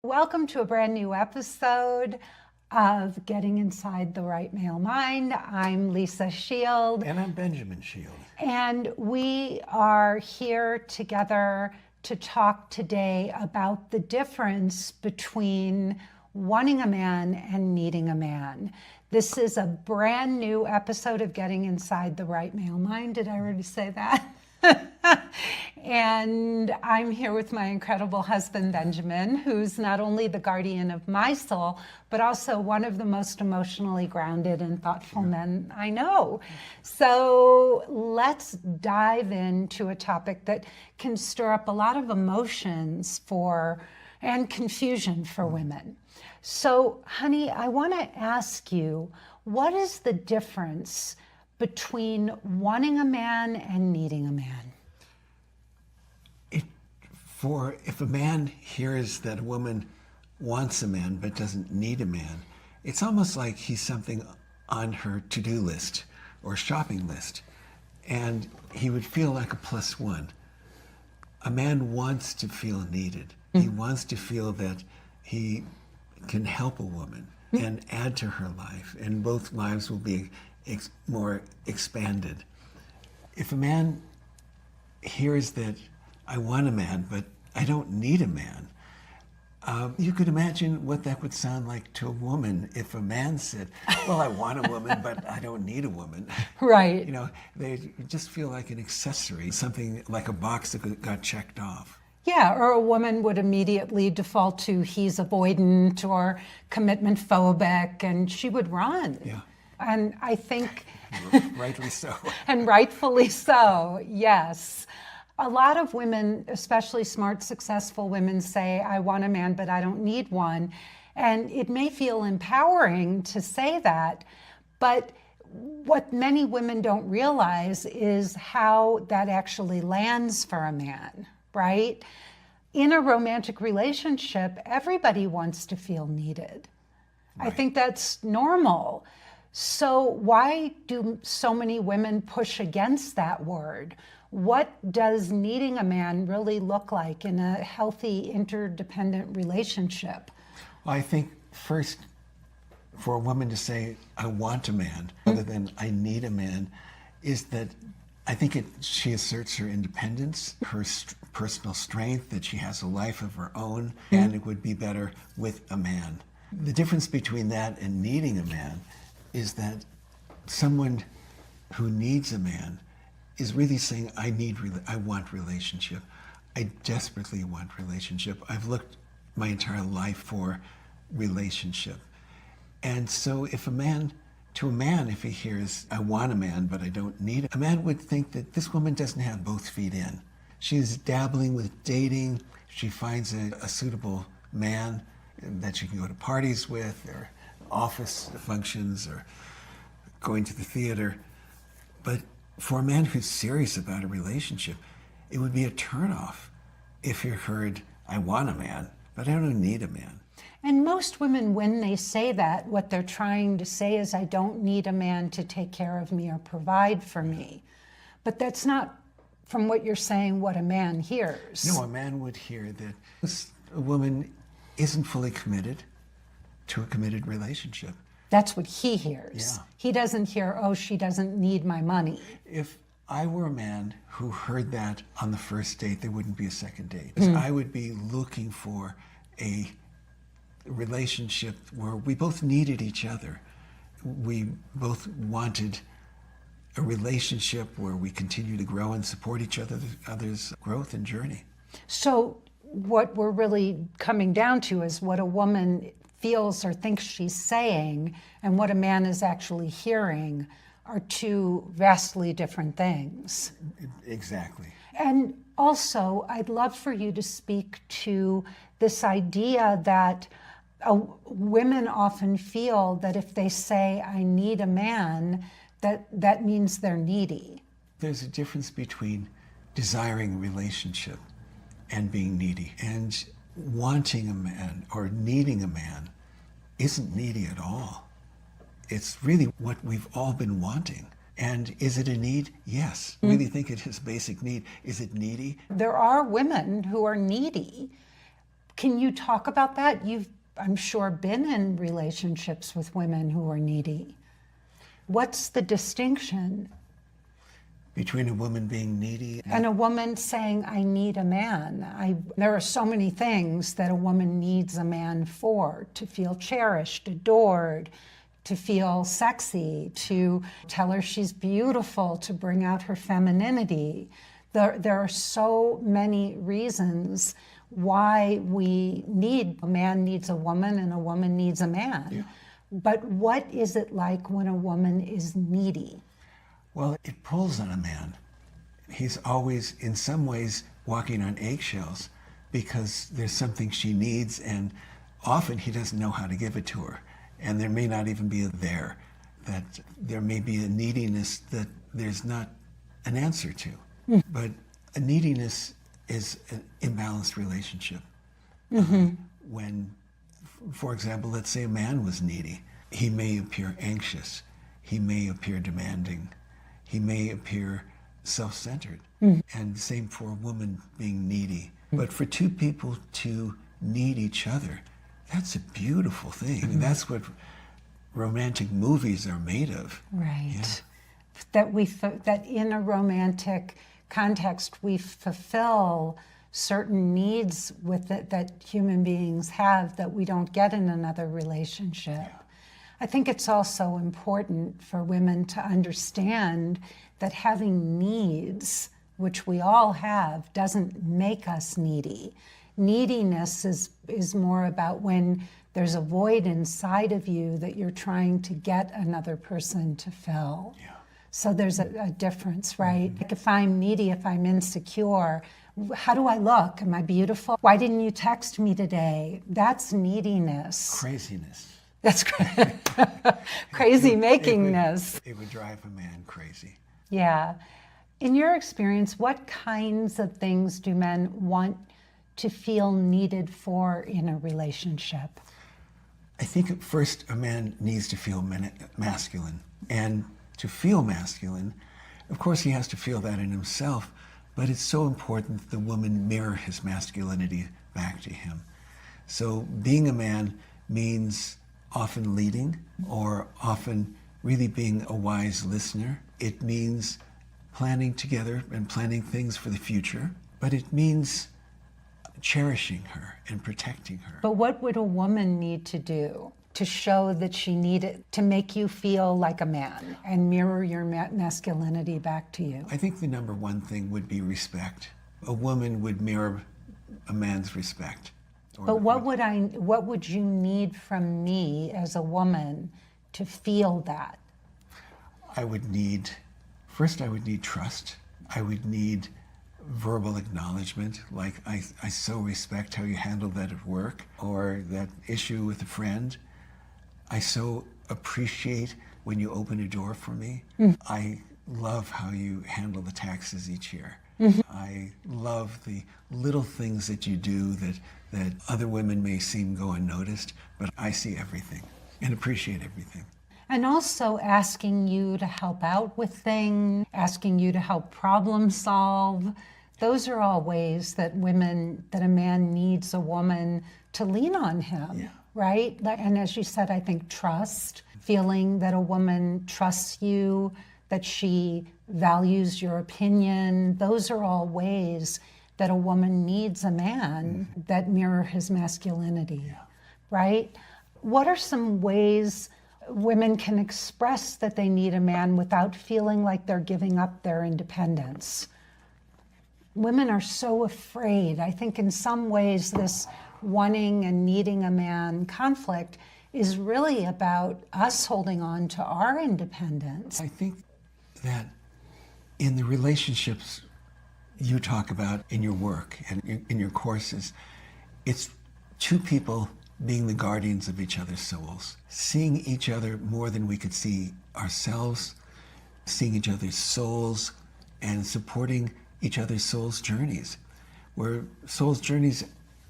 Welcome to a brand new episode of Getting Inside the Right Male Mind. I'm Lisa Shield. And I'm Benjamin Shield. And we are here together to talk today about the difference between wanting a man and needing a man. This is a brand new episode of Getting Inside the Right Male Mind. Did I already say that? And I'm here with my incredible husband, Benjamin, who's not only the guardian of my soul, but also one of the most emotionally grounded and thoughtful men I know. So let's dive into a topic that can stir up a lot of emotions and confusion for women. So, honey, I want to ask you, what is the difference between wanting a man and needing a man? If a man hears that a woman wants a man but doesn't need a man, it's almost like he's something on her to-do list or shopping list, and he would feel like a plus one. A man wants to feel needed. He wants to feel that he can help a woman and add to her life, and both lives will be more expanded. If a man hears that I want a man, but I don't need a man, you could imagine what that would sound like to a woman if a man said, well, I want a woman, but I don't need a woman. Right. You know, they just feel like an accessory, something like a box that got checked off. Yeah, or a woman would immediately default to he's avoidant or commitment phobic, and she would run. Yeah. And I think... Rightly so. And rightfully so, yes. A lot of women, especially smart, successful women, say, I want a man, but I don't need one. And it may feel empowering to say that, but what many women don't realize is how that actually lands for a man, right? In a romantic relationship, everybody wants to feel needed. Right. I think that's normal. So why do so many women push against that word? What does needing a man really look like in a healthy, interdependent relationship? Well, I think first, for a woman to say, I want a man, rather than I need a man, is that I think she asserts her independence, her personal strength, that she has a life of her own, and it would be better with a man. The difference between that and needing a man is that someone who needs a man is really saying, I want relationship. I desperately want relationship. I've looked my entire life for relationship. And so if if he hears, I want a man, but I don't need it, a man would think that this woman doesn't have both feet in. She's dabbling with dating. She finds a suitable man that she can go to parties with, or office functions, or going to the theater. But for a man who's serious about a relationship, it would be a turnoff if he heard, I want a man, but I don't need a man. And most women, when they say that, what they're trying to say is, I don't need a man to take care of me or provide for me. But that's not, from what you're saying, what a man hears. No, a man would hear that a woman isn't fully committed to a committed relationship. That's what he hears. Yeah. He doesn't hear, oh, she doesn't need my money. If I were a man who heard that on the first date, there wouldn't be a second date. I would be looking for a relationship where we both needed each other. We both wanted a relationship where we continue to grow and support each other's growth and journey. So what we're really coming down to is what a woman feels or thinks she's saying and what a man is actually hearing are two vastly different things. Exactly. And also, I'd love for you to speak to this idea that women often feel that if they say, I need a man, that means they're needy. There's a difference between desiring a relationship and being needy. And wanting a man or needing a man isn't needy at all. It's really what we've all been wanting. And is it a need? Yes. I really think it is a basic need. Is it needy? There are women who are needy. Can you talk about that? You've, I'm sure, been in relationships with women who are needy. What's the distinction? Between a woman being needy And a woman saying, I need a man. There are so many things that a woman needs a man for: to feel cherished, adored, to feel sexy, to tell her she's beautiful, to bring out her femininity. There are so many reasons why a man needs a woman and a woman needs a man. Yeah. But what is it like when a woman is needy? Well, it pulls on a man. He's always, in some ways, walking on eggshells because there's something she needs, and often he doesn't know how to give it to her. And there may not even be there, that there may be a neediness that there's not an answer to. But a neediness is an imbalanced relationship. When, for example, let's say a man was needy, he may appear anxious, he may appear demanding, he may appear self-centered. And same for a woman being needy. But for two people to need each other, that's a beautiful thing. I mean, that's what romantic movies are made of. Right. Yeah. That in a romantic context, we fulfill certain needs with it that human beings have that we don't get in another relationship. Yeah. I think it's also important for women to understand that having needs, which we all have, doesn't make us needy. Neediness is more about when there's a void inside of you that you're trying to get another person to fill. Yeah. So there's a difference, right? Like if I'm needy, if I'm insecure, how do I look? Am I beautiful? Why didn't you text me today? That's neediness. Craziness. That's crazy makingness. It would drive a man crazy. Yeah. In your experience, what kinds of things do men want to feel needed for in a relationship? I think at first a man needs to feel masculine. And to feel masculine, of course he has to feel that in himself, but it's so important that the woman mirror his masculinity back to him. So being a man means often leading, or often really being a wise listener. It means planning together and planning things for the future, but it means cherishing her and protecting her. But what would a woman need to do to show that she needed to make you feel like a man and mirror your masculinity back to you? I think the number one thing would be respect. A woman would mirror a man's respect. But what would you need from me as a woman to feel that? First I would need trust. I would need verbal acknowledgement, like I so respect how you handled that at work, or that issue with a friend. I so appreciate when you open a door for me. I love how you handle the taxes each year. I love the little things that you do that other women may seem go unnoticed, but I see everything and appreciate everything. And also asking you to help out with things, asking you to help problem solve. Those are all ways that a man needs a woman to lean on him, right? And as you said, I think trust, feeling that a woman trusts you, that she values your opinion. Those are all ways that a woman needs a man that mirror his masculinity, right? What are some ways women can express that they need a man without feeling like they're giving up their independence? Women are so afraid. I think in some ways this wanting and needing a man conflict is really about us holding on to our independence. I think that in the relationships you talk about in your work and in your courses, it's two people being the guardians of each other's souls, seeing each other more than we could see ourselves, seeing each other's souls, and supporting each other's souls' journeys, where souls' journeys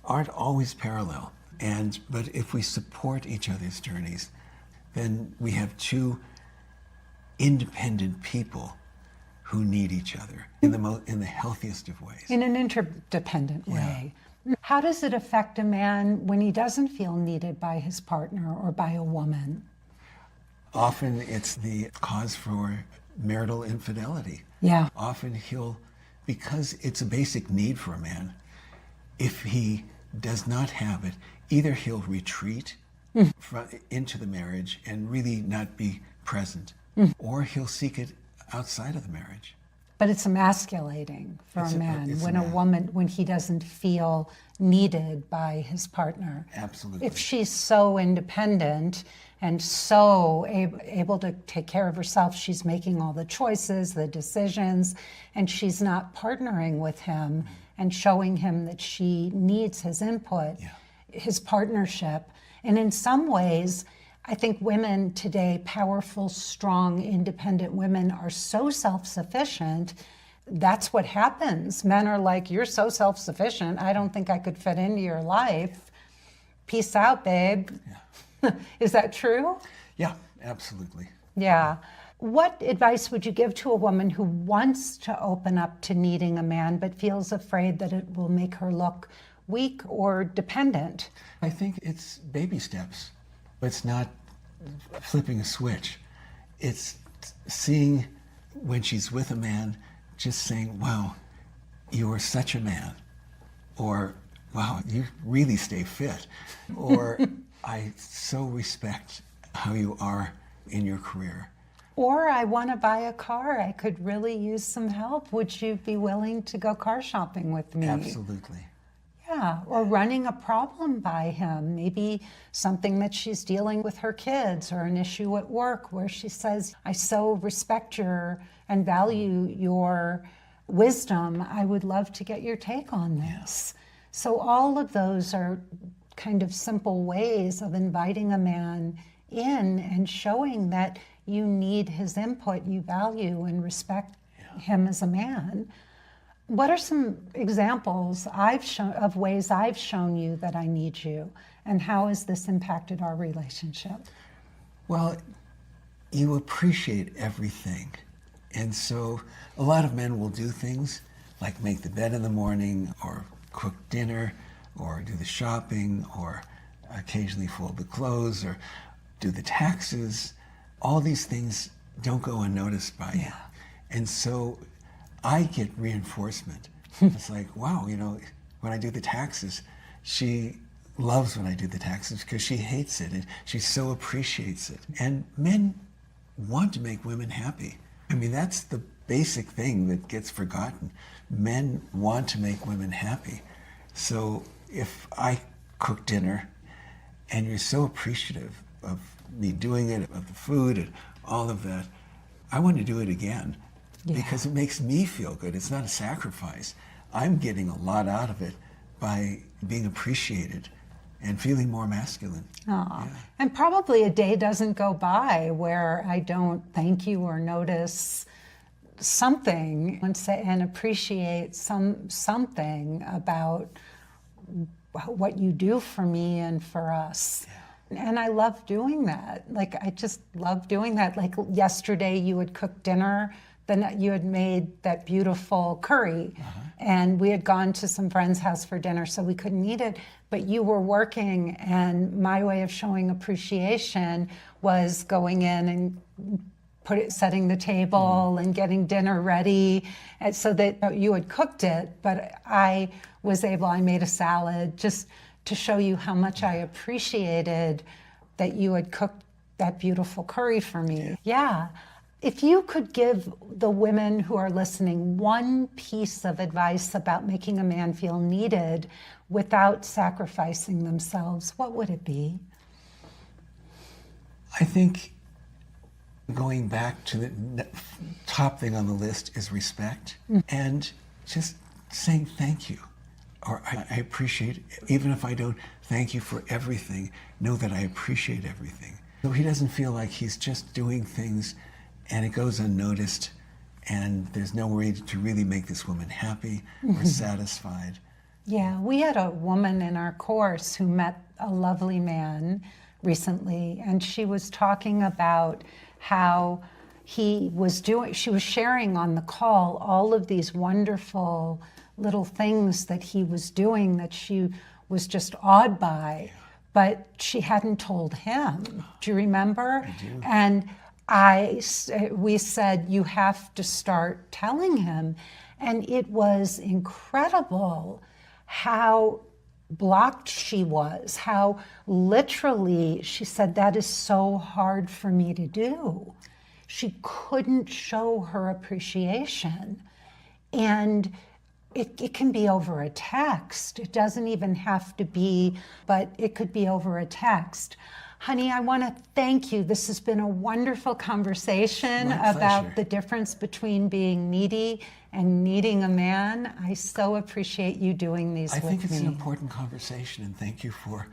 aren't always parallel. But if we support each other's journeys, then we have two independent people who need each other in the healthiest of ways. In an interdependent way. How does it affect a man when he doesn't feel needed by his partner or by a woman? Often it's the cause for marital infidelity. Yeah. Often because it's a basic need for a man, if he does not have it, either he'll retreat into the marriage and really not be present, or he'll seek it outside of the marriage. But it's emasculating for a man when he doesn't feel needed by his partner. Absolutely. If she's so independent and so able to take care of herself, she's making all the choices, the decisions, and she's not partnering with him and showing him that she needs his input, his partnership. And in some ways, I think women today, powerful, strong, independent women, are so self-sufficient. That's what happens. Men are like, you're so self-sufficient, I don't think I could fit into your life. Peace out, babe. Yeah. Is that true? Yeah, absolutely. Yeah. What advice would you give to a woman who wants to open up to needing a man but feels afraid that it will make her look weak or dependent? I think it's baby steps. It's not flipping a switch. It's seeing when she's with a man, just saying, wow, you are such a man. Or, wow, you really stay fit. Or, I so respect how you are in your career. Or, I want to buy a car. I could really use some help. Would you be willing to go car shopping with me? Absolutely. Yeah, or running a problem by him, maybe something that she's dealing with her kids or an issue at work where she says, I so respect your and value your wisdom. I would love to get your take on this. So all of those are kind of simple ways of inviting a man in and showing that you need his input, you value and respect him as a man. What are some examples of ways I've shown you that I need you, and how has this impacted our relationship? Well, you appreciate everything. And so a lot of men will do things like make the bed in the morning, or cook dinner, or do the shopping, or occasionally fold the clothes, or do the taxes. All these things don't go unnoticed by you. And so I get reinforcement. It's like, wow, when I do the taxes, she loves when I do the taxes because she hates it and she so appreciates it. And men want to make women happy. I mean, that's the basic thing that gets forgotten. Men want to make women happy. So if I cook dinner and you're so appreciative of me doing it, of the food and all of that, I want to do it again. Because it makes me feel good. It's not a sacrifice. I'm getting a lot out of it by being appreciated and feeling more masculine. And probably a day doesn't go by where I don't thank you or notice something and appreciate something about what you do for me and for us. And I love doing that. Like, I just love doing that. Like yesterday you would cook dinner, then you had made that beautiful curry, and we had gone to some friend's house for dinner, so we couldn't eat it, but you were working, and my way of showing appreciation was going in and setting the table and getting dinner ready, and so that you had cooked it, but I made a salad just to show you how much I appreciated that you had cooked that beautiful curry for me. If you could give the women who are listening one piece of advice about making a man feel needed without sacrificing themselves, what would it be? I think going back to the top thing on the list is respect, and just saying thank you, or I appreciate it. Even if I don't thank you for everything, know that I appreciate everything. So he doesn't feel like he's just doing things and it goes unnoticed, and there's no way to really make this woman happy or satisfied. Yeah, we had a woman in our course who met a lovely man recently, and she was talking about how she was sharing on the call all of these wonderful little things that he was doing that she was just awed by, but she hadn't told him. Do you remember? I do. And we said, you have to start telling him. And it was incredible how blocked she was, how literally she said, that is so hard for me to do. She couldn't show her appreciation. And it can be over a text. It doesn't even have to be, but it could be over a text. Honey, I want to thank you. This has been a wonderful conversation My about pleasure. the difference between being needy and needing a man. I so appreciate you doing these I with think it's me. an important conversation, and thank you for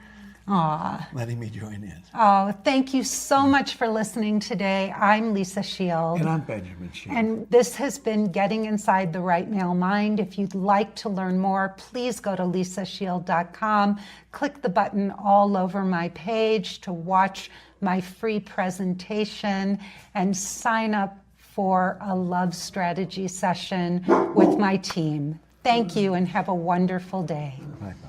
Aw. letting me join in. Oh, thank you so much for listening today. I'm Lisa Shield. And I'm Benjamin Shield. And this has been Getting Inside the Right Male Mind. If you'd like to learn more, please go to lisashield.com. Click the button all over my page to watch my free presentation and sign up for a love strategy session with my team. Thank you and have a wonderful day. Bye-bye.